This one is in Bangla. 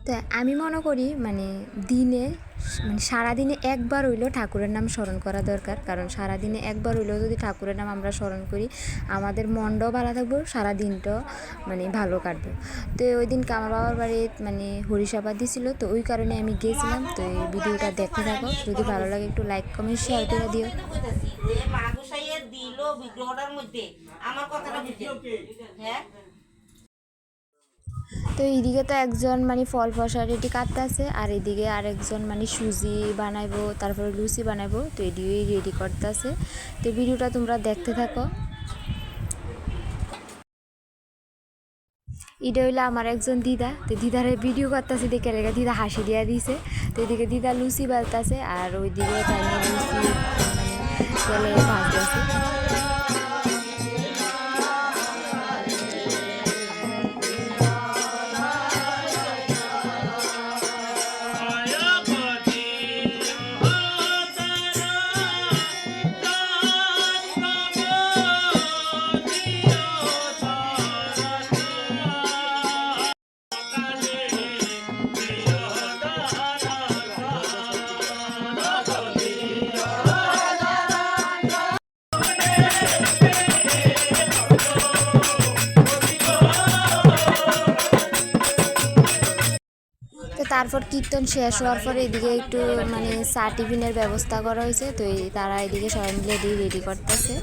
তো আমি মনে করি মানে দিনে মানে সারাদিনে একবার হইলেও ঠাকুরের নাম স্মরণ করা দরকার। কারণ সারাদিনে একবার হইলেও যদি ঠাকুরের নাম আমরা স্মরণ করি আমাদের মনটাও ভালো থাকবো, সারা দিনটাও মানে ভালো কাটবো। তো ওই দিনকে আমার বাবার বাড়ি মানে হরিসভা দিছিল, তো ওই কারণে আমি গিয়েছিলাম। তো এই ভিডিওটা দেখতে থাকো, যদি ভালো লাগে একটু লাইক কমেন্ট শেয়ার করে দিও। তো এইদিকে তো একজন মানে ফল ফসা রেডি কাটতে আছে, আর এদিকে আরেকজন মানে সুজি বানাইবো, তারপরে লুচি বানাইবো। তো এদিকেই রেডি করতে আছে। তো ভিডিওটা তোমরা দেখতে থাকো। এটা হইলো আমার একজন দিদা। তো দিদারে ভিডিও করতেছে দেখে রেখে দিদা হাসি দিয়া দিছে। তো এদিকে দিদা লুচি বালতাছে, আর ওইদিকে চাইনিজ লুচি মানে তেলে ভাজতেছে। তো তারপর কীর্তন শেষ হওয়ার পরে এদিকে একটু মানে চা টিফিনের ব্যবস্থা করা হয়েছে। তো তারা এদিকে সবাই মিলে রেডি করতেছে।